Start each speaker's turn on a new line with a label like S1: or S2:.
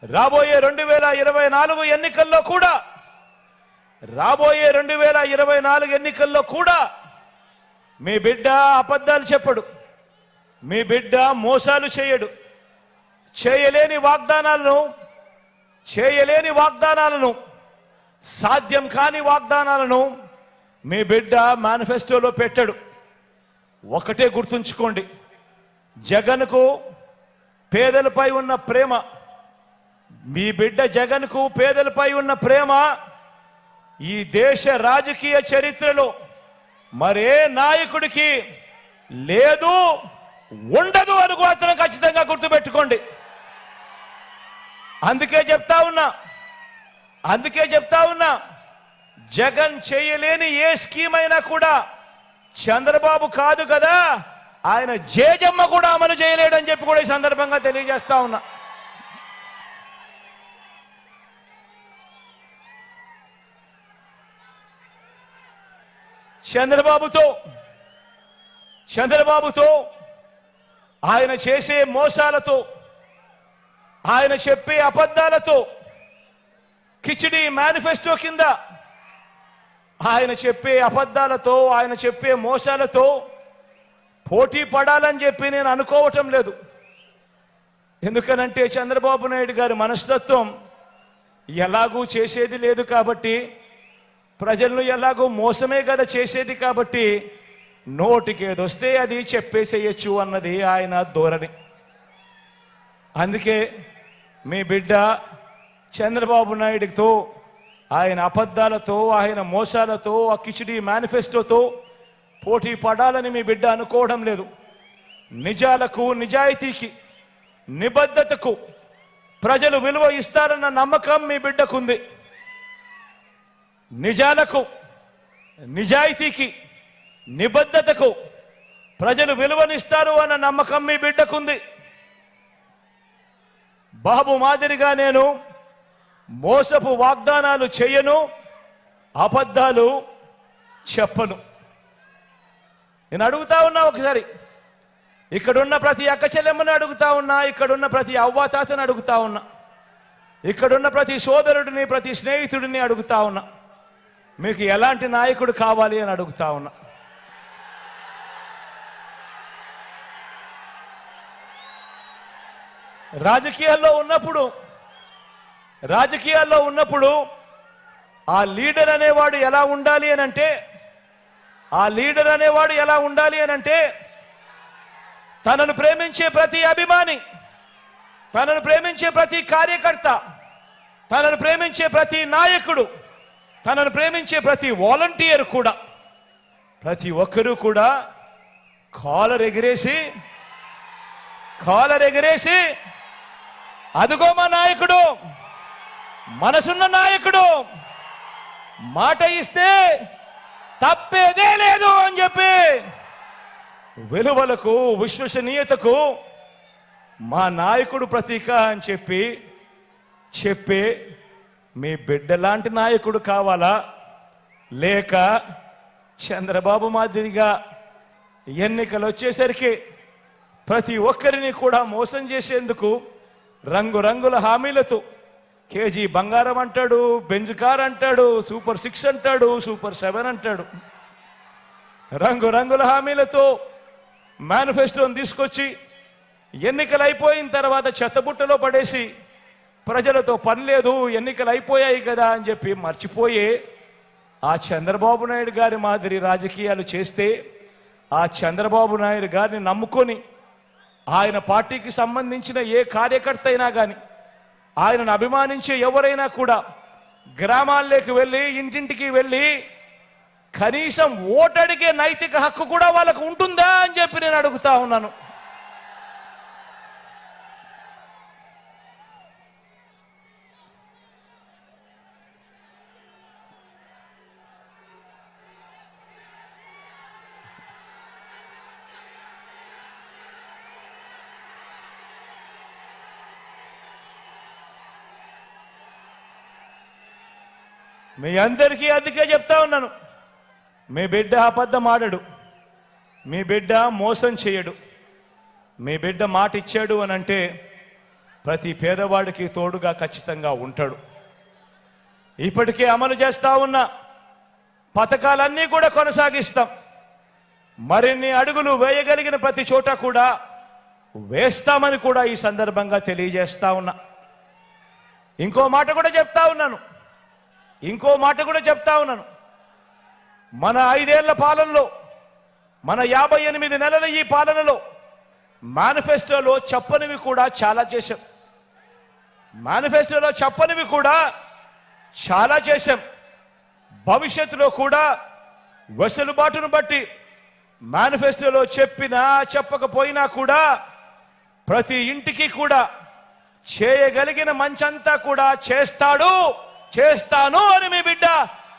S1: రాబోయే 2024 ఎన్నికల్లో కూడా మీ బిడ్డ అబద్ధాలు చెప్పడు, మీ బిడ్డ మోసాలు చేయడు. చేయలేని వాగ్దానాలను సాధ్యం కాని వాగ్దానాలను మీ బిడ్డ మేనిఫెస్టోలో పెట్టడు. ఒకటే గుర్తుంచుకోండి, జగన్కు పేదలపై ఉన్న ప్రేమ, మీ బిడ్డ జగన్కు పేదలపై ఉన్న ప్రేమ ఈ దేశ రాజకీయ చరిత్రలో మరే నాయకుడికి లేదు, ఉండదు అని మాత్రం ఖచ్చితంగా గుర్తుపెట్టుకోండి. అందుకే చెప్తా ఉన్నా జగన్ చేయలేని ఏ స్కీమ్ అయినా కూడా చంద్రబాబు కాదు కదా, ఆయన జేజమ్మ కూడా అమలు చేయలేడని చెప్పి కూడా ఈ సందర్భంగా తెలియజేస్తా ఉన్నా. చంద్రబాబుతో ఆయన చేసే మోసాలతో, ఆయన చెప్పే అబద్ధాలతో, కిచిడి మేనిఫెస్టో కింద ఆయన చెప్పే అబద్ధాలతో, ఆయన చెప్పే మోసాలతో పోటీ పడాలని చెప్పి నేను అనుకోవటం లేదు. ఎందుకనంటే చంద్రబాబు నాయుడు గారి మనస్తత్వం ఎలాగూ చేసేది లేదు కాబట్టి, ప్రజలను ఎలాగూ మోసమే కదా చేసేది కాబట్టి, నోటికి ఏదొస్తే అది చెప్పేసేయచ్చు అన్నది ఆయన ధోరణి. అందుకే మీ బిడ్డ చంద్రబాబు నాయుడుతో, ఆయన అబద్ధాలతో, ఆయన మోసాలతో, ఆ కిచిడి మేనిఫెస్టోతో పోటీ పడాలని మీ బిడ్డ అనుకోవడం లేదు. నిజాలకు, నిజాయితీకి, నిబద్ధతకు ప్రజలు విలువ ఇస్తారన్న నమ్మకం మీ బిడ్డకుంది. నిజాలకు, నిజాయితీకి, నిబద్ధతకు ప్రజలు విలువనిస్తారు అన్న నమ్మకం మీ బిడ్డకుంది. బాబు మాదిరిగా నేను మోసపు వాగ్దానాలు చేయను, అబద్ధాలు చెప్పను. నేను అడుగుతా ఉన్నా, ఒకసారి ఇక్కడున్న ప్రతి అక్క చెల్లెమ్మని అడుగుతా ఉన్నా, ఇక్కడున్న ప్రతి అవ్వాతాతని అడుగుతా ఉన్నా, ఇక్కడున్న ప్రతి సోదరుడిని, ప్రతి స్నేహితుడిని అడుగుతా ఉన్నా, మీకు ఎలాంటి నాయకుడు కావాలి అని అడుగుతా ఉన్నా. రాజకీయాల్లో ఉన్నప్పుడు ఆ లీడర్ అనేవాడు ఎలా ఉండాలి అని అంటే, తనను ప్రేమించే ప్రతి అభిమాని, తనను ప్రేమించే ప్రతి కార్యకర్త, తనను ప్రేమించే ప్రతి నాయకుడు, తనను ప్రేమించే ప్రతి వాలంటీర్ కూడా, ప్రతి ఒక్కరూ కూడా కాలర్ ఎగిరేసి అదుగో మా నాయకుడు, మనసున్న నాయకుడు, మాట ఇస్తే తప్పేదే లేదు అని చెప్పి విలువలకు, విశ్వసనీయతకు మా నాయకుడు ప్రతీక అని చెప్పే మీ బిడ్డ లాంటి నాయకుడు కావాలా, లేక చంద్రబాబు మాదిరిగా ఎన్నికలు వచ్చేసరికి ప్రతి ఒక్కరిని కూడా మోసం చేసేందుకు రంగురంగుల హామీలతో కేజీ బంగారం అంటాడు, బెంజ్ కార్ అంటాడు, సూపర్ 6 అంటాడు, సూపర్ 7 అంటాడు, రంగురంగుల హామీలతో మేనిఫెస్టోని తీసుకొచ్చి ఎన్నికలు అయిపోయిన తర్వాత చెత్తబుట్టలో పడేసి ప్రజలతో పని లేదు, ఎన్నికలు అయిపోయాయి కదా అని చెప్పి మర్చిపోయే ఆ చంద్రబాబు నాయుడు గారి మాదిరి రాజకీయాలు చేస్తే, ఆ చంద్రబాబు నాయుడు గారిని నమ్ముకొని ఆయన పార్టీకి సంబంధించిన ఏ కార్యకర్త అయినా కానీ, ఆయనను అభిమానించే ఎవరైనా కూడా గ్రామాల్లోకి వెళ్ళి, ఇంటింటికి వెళ్ళి కనీసం ఓటడిగే నైతిక హక్కు కూడా వాళ్ళకు ఉంటుందా అని చెప్పి నేను అడుగుతా ఉన్నాను. మీ అందరికీ అందుకే చెప్తా ఉన్నాను, మీ బిడ్డ అబద్ధం ఆడడు, మీ బిడ్డ మోసం చేయడు. మీ బిడ్డ మాట ఇచ్చాడు అని అంటే ప్రతి పేదవాడికి తోడుగా ఖచ్చితంగా ఉంటాడు. ఇప్పటికే అమలు చేస్తా ఉన్న పథకాలన్నీ కూడా కొనసాగిస్తాం. మరిన్ని అడుగులు వేయగలిగిన ప్రతి చోట కూడా వేస్తామని కూడా ఈ సందర్భంగా తెలియజేస్తా ఉన్నా. ఇంకో మాట కూడా చెప్తా ఉన్నాను. మన 5 ఏళ్ల పాలనలో, మన 58 నెలల ఈ పాలనలో మేనిఫెస్టోలో చెప్పనివి కూడా చాలా చేశాం. భవిష్యత్తులో కూడా వెసులుబాటును బట్టి మేనిఫెస్టోలో చెప్పినా చెప్పకపోయినా కూడా ప్రతి ఇంటికి కూడా చేయగలిగిన మంచంతా కూడా చేస్తాను అని మీ బిడ్డ